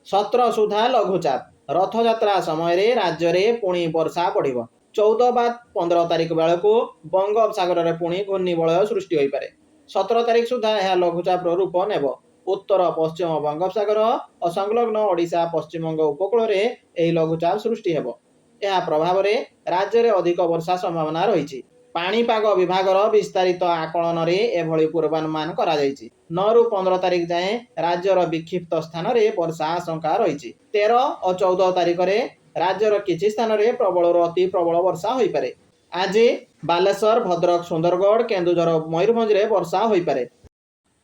17 सुधा लघुचाप रथयात्रा समय राज्य में पुणी वर्षा बढ़ 14 बा 15 तारिख बेलू बंगोपसागर में पुणी घूर्णिबलय सृष्टि हो पारे। 17 तारिख सुधा यह लघुचाप रूप नेब। उत्तर पश्चिम बंगोपसागर और संलग्न ओडिशा पश्चिमबंग उपकूल में यह लघुचाप सृष्टि हेब। यह प्रभाव में राज्य में अधिक वर्षा संभावना रही। पाणीपाग विभाग विस्तारित आकलन में एभली पूर्वानुमान करा 9 रु 15 तारिख जाए राज्यर विक्षिप्त स्थान में वर्षा आशंका रही। 13 और 14 तारिख में राज्यर किछि स्थान में प्रबल अति प्रबल वर्षा हो पारे। आज बालेश्वर भद्रक सुंदरगढ़ केन्दुझर मयूरभंज में वर्षा हो पारे।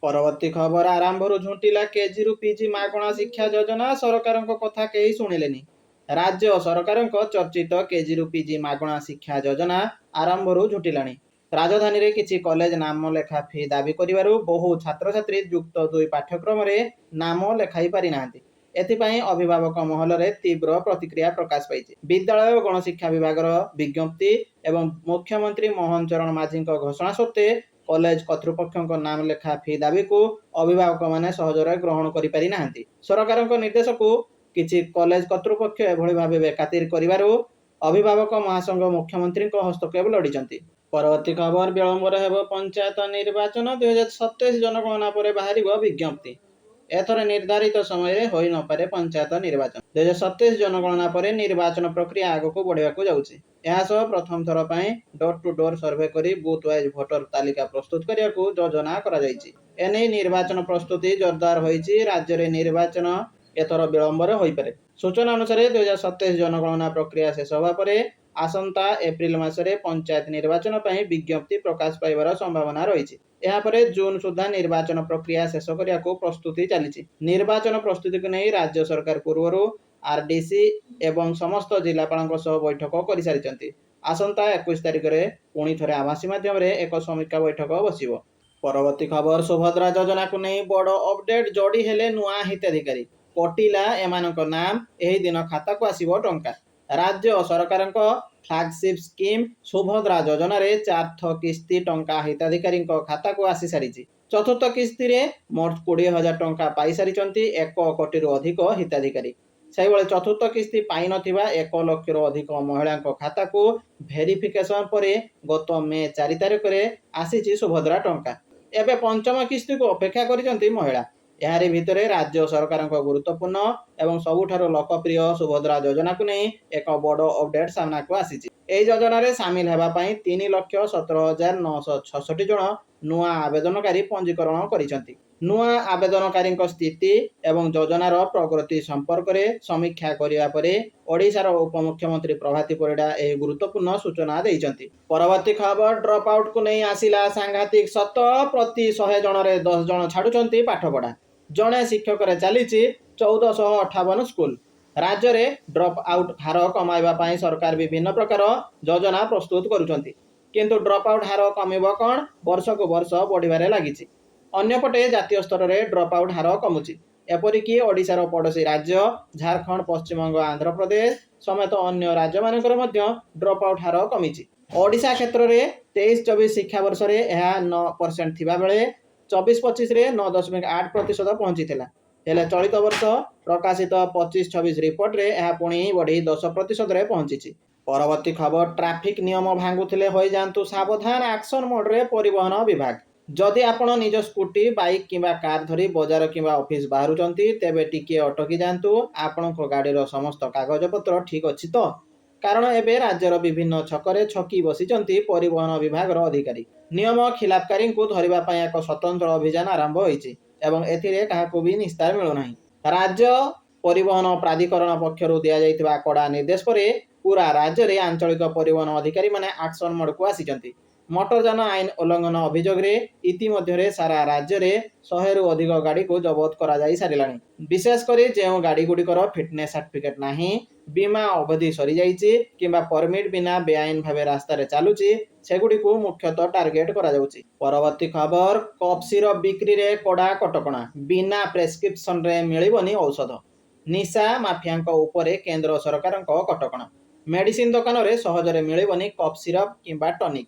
परवर्ती खबर आरंभ झुंटिला केजी रु पीजी मागणा शिक्षा योजना सरकार कथा कहीं शुणिलेनी। राज्य सरकार चर्चित केजी रु पीजी मागणा शिक्षा योजना आरंभ झुंटिलानी। राजधानी रे किछि कॉलेज नाम लेखा फी दाबी करिवारु बहु छात्र छात्री युक्त 2 पाठ्यक्रम रे नाम लेखाई पारि नांती। एथिपाई अभिभावक महल रे तीव्र प्रतिक्रिया प्रकाश पाइछि। विद्यालय और गणशिक्षा विभाग विज्ञप्ति एवं मुख्यमंत्री मोहन चरण माझी घोषणा सत्वे कॉलेज कर्तृपक्ष नाम लेखा फी दाबी को अभिभावक माने सहजरे ग्रहण करि पारि नांती। सरकार निर्देश को किछि कॉलेज कर्तृपक्ष एभली भाबे बेखातिर करिवारु अभिभावक महासंघ मुख्यमंत्री हस्तक्षेप लड़िछंती। परवर्ती खबर विलंब हेब पंचायत निर्वाचन 2027 जनगणना पर बाहर विज्ञप्ति। एथर निर्धारित समय होई न पारे पंचायत निर्वाचन। 2027 जनगणना पर निर्वाचन प्रक्रिया आगक बढ़ाक जाउछि। एहासह प्रथम थर पई डोर टू डोर सर्वे करी बूथ वाइज भोटर तालिका प्रस्तुत करिया को योजना करा जाइछि। एने निर्वाचन प्रस्तुति जोरदार होइछि। राज्य रे निर्वाचन एथर विलंब होई पारे। सूचना अनुसार 2027 जनगणना प्रक्रिया शेष होगा परे आसंता एप्रिल मासरे पंचायत निर्वाचन पई विज्ञप्ति प्रकाश पाइबार संभावना रही। यापर जून सुधा निर्वाचन प्रक्रिया शेष करिया को प्रस्तुति चली। निर्वाचन प्रस्तुति को नहीं राज्य सरकार पूर्व आरडीसी एवं समस्त जिलापाल बैठक कर सारी। आसंता 21 तारिख में पुणी थे आभासी माध्यम एक समीक्षा बैठक बस। परवर्ती खबर सुभद्रा योजना को नहीं बड़ अपडेट जोड़ी हेले नुआ हिताधिकारी कटिला एमानक नाम एही दिन खाता को आसीबो टंका। राज्य सरकार फ्लैगशिप स्कीम सुभद्रा योजना रे 4थ किस्ती टंका हिताधिकारी खाता को आसी सारी। चतुर्थ किस्ती रे मोट 20,000 टंका पाई सारी 1 कोटी रु अधिक हिताधिकारी। से भाई चतुर्थ किस्ती पाई नथिबा 1 लाख रु अधिक महिला खाता को भेरिफिकेशन पर गत मे 4 तारिख में आसी सुभद्रा टंका। एबे पंचम किस्ती को अपेक्षा करिसंती महिला। यारी भितरे राज्य सरकार गुरुत्वपूर्ण एवं सबुठारु लोकप्रिय सुभद्रा योजना को नहीं एक बड़ अपडेट सामना को आसी। योजना रे सामिल हेबा पई 3,17,966 जन नुआ आवेदनकारी पंजीकरण करिसंती। नुआ आवेदनकारी स्थिति एवं योजनार प्रगति संपर्क में समीक्षा करिया परे ओडिशार उपमुख्यमंत्री प्रभाती परिडा एही गुरुत्वपूर्ण सूचना देइचंती। परवर्ती खबर ड्रप आउट को नहीं आसिला सांघातिक सत प्रति 100 जन रे 10 जन छाडुचंती पाठपढ़ा। जड़े शिक्षक चली 1458 स्कूल। राज्य में ड्रप आउट हार कमाइबा सरकार विभिन्न प्रकार योजना प्रस्तुत करुचंती। किंतु ड्रप आउट हार कमिब कौन वर्ष को वर्ष बढ़िबारे लागिछि। अन्यपटे जातीय स्तर में ड्रप आउट हार कमुछि। एपरिकी ओडिशार पड़ोशी राज्य झारखंड पश्चिमबंग आंध्र प्रदेश समेत अन्य राज्य मानकर मध्य ड्रप आउट हार कमिछि। ओडिशा क्षेत्र में 23-24 शिक्षा वर्ष में यह 9% थिबा बेले 24-25 रे 9.8% पहुंची थिला। हेले चलित वर्ष प्रकाशित 25-26 रिपोर्ट रे यह पुणी बढ़ी 10% रे पहुंची। परवर्ती खबर ट्रैफिक नियम भांगुथिले होई जांतु सावधान एक्शन मोड रे परिवहन विभाग। जदि आपण निज स्कूटी बाइक किंबा कार धरी बाजार किंबा ऑफिस बाहरुचंती तेबे टिके अटकी जांतु। आपणको गाड़ीर समस्त कागज पत्र ठीक अछि तो? कारण एबे राज्यर विभिन्न छकरे छकी बसिचंती परिवहन विभागर अधिकारी। नियम खिलाफकारी को धरिबा पई एक स्वतंत्र अभियान आरंभ होईछि एवं एथिरे काहाको भी निस्तार मिलु नाही। राज्य परिवहन प्राधिकरण पक्षरु दिया जाइतिबा कड़ा निर्देश परे पूरा राज्य रे आंचलिक परिवहन अधिकारी माने एक्शन मोड को आसिचंती। मोटरयान आईन उल्लंघन अभियोग रे इतिमध्ये सारा राज्य रे 100 रु अधिक गाड़ी को जबत करा जाई सारिलानी। विशेषकर जो गाड़ी गुड़िकर फिटनेस सर्टिफिकेट नाही, बीमा अवधि सरी जाइछि किंबा परमिट बिना बेआईन भावे रास्ता रे चालुछि सेगुडी को मुख्यतः टार्गेट करा जाउछि। परवर्ती खबर कफ सिरप बिक्री रे कड़ा कटकणा। बिना प्रेस्क्रिप्शन रे मिलिबनी औषध। निशा माफियांक उपरे केंद्र सरकारक कटकणा। मेडिसिन दुकान रे सहजरे मिलिबनी कफ सिरप किंबा टॉनिक।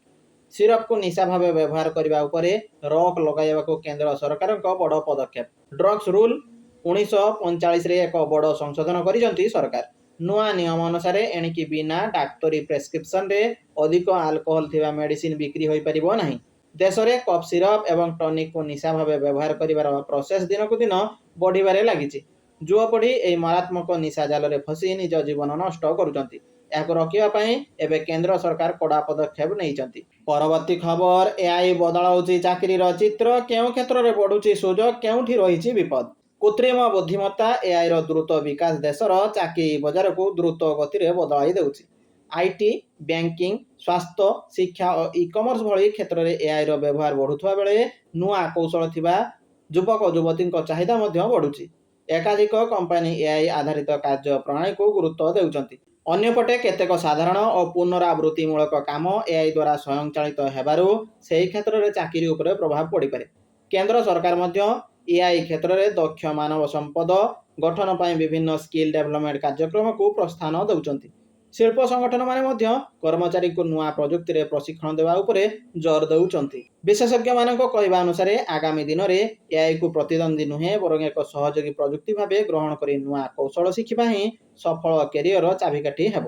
सिरप को निशा भावे व्यवहार करने रोक लगाइबा केंद्र सरकार बड़ पदक्षेप। ड्रग्स रूल 1945 ଏକ ବଡ଼ ସଂଶୋଧନ କରିଛନ୍ତି ସରକାର। ନୂଆ ନିୟମ ଅନୁସାରେ ଏଣିକି ବିନା ଡାକ୍ତରୀ ପ୍ରେସ୍କ୍ରିପ୍ସନରେ ଅଧିକ ଆଲକୋହଲ ଥିବା ମେଡିସିନ ବିକ୍ରି ହୋଇପାରିବ ନାହିଁ। ଦେଶରେ କଫ୍ ସିରପ ଏବଂ ଟନିକକୁ ନିଶା ଭାବେ ବ୍ୟବହାର କରିବାର ପ୍ରୋସେସ ଦିନକୁ ଦିନ ବଢ଼ିବାରେ ଲାଗିଛି। ଯୁବପିଢ଼ି ଏହି ମାରାତ୍ମକ ନିଶା ଜାଲରେ ଫସି ନିଜ ଜୀବନ ନଷ୍ଟ କରୁଛନ୍ତି। ଏହାକୁ ରୋକିବା ପାଇଁ ଏବେ କେନ୍ଦ୍ର ସରକାର କଡ଼ା ପଦକ୍ଷେପ ନେଇଛନ୍ତି। ପରବର୍ତ୍ତୀ ଖବର, ଏଆଇ ବଦଳାଉଛି ଚାକିରିର ଚିତ୍ର, କେଉଁ କ୍ଷେତ୍ରରେ ବଢ଼ୁଛି ସୁଯୋଗ, କେଉଁଠି ରହିଛି ବିପଦ। କୃତ୍ରିମ ବୁଦ୍ଧିମତ୍ତା ଏଆଇର ଦ୍ରୁତ ବିକାଶ ଦେଶର ଚାକିରି ବଜାରକୁ ଦ୍ରୁତ ଗତିରେ ବଦଳାଇ ଦେଉଛି। ଆଇଟି, ବ୍ୟାଙ୍କିଂ, ସ୍ୱାସ୍ଥ୍ୟ, ଶିକ୍ଷା ଓ ଇ-କମର୍ସ ଭଳି କ୍ଷେତ୍ରରେ ଏଆଇର ବ୍ୟବହାର ବଢ଼ୁଥିବା ବେଳେ ନୂଆ କୌଶଳ ଥିବା ଯୁବକ ଯୁବତୀଙ୍କ ଚାହିଦା ମଧ୍ୟ ବଢ଼ୁଛି। ଏକାଧିକ କମ୍ପାନୀ ଏଆଇ ଆଧାରିତ କାର୍ଯ୍ୟ ପ୍ରଣାଳୀକୁ ଗୁରୁତ୍ୱ ଦେଉଛନ୍ତି। ଅନ୍ୟପଟେ କେତେକ ସାଧାରଣ ଓ ପୁନରାବୃତ୍ତିମୂଳକ କାମ ଏଆଇ ଦ୍ୱାରା ସ୍ୱୟଂଚାଳିତ ହେବାରୁ ସେହି କ୍ଷେତ୍ରରେ ଚାକିରି ଉପରେ ପ୍ରଭାବ ପଡ଼ିପାରେ। କେନ୍ଦ୍ର ସରକାର ମଧ୍ୟ ଏଆଇ କ୍ଷେତ୍ରରେ ଦକ୍ଷ ମାନବ ସମ୍ପଦ ଗଠନ ପାଇଁ ବିଭିନ୍ନ ସ୍କିଲ୍ ଡେଭଲପମେଣ୍ଟ କାର୍ଯ୍ୟକ୍ରମକୁ ପ୍ରୋତ୍ସାହନ ଦେଉଛନ୍ତି। ଶିଳ୍ପ ସଂଗଠନମାନେ ମଧ୍ୟ କର୍ମଚାରୀଙ୍କୁ ନୂଆ ପ୍ରଯୁକ୍ତିରେ ପ୍ରଶିକ୍ଷଣ ଦେବା ଉପରେ ଜୋର ଦେଉଛନ୍ତି। ବିଶେଷଜ୍ଞମାନଙ୍କ କହିବା ଅନୁସାରେ ଆଗାମୀ ଦିନରେ ଏଆଇକୁ ପ୍ରତିଦ୍ୱନ୍ଦ୍ୱୀ ନୁହେଁ ବରଂ ଏକ ସହଯୋଗୀ ପ୍ରଯୁକ୍ତି ଭାବେ ଗ୍ରହଣ କରି ନୂଆ କୌଶଳ ଶିଖିବା ହିଁ ସଫଳ କ୍ୟାରିୟର ଚାବିକାଠି ହେବ।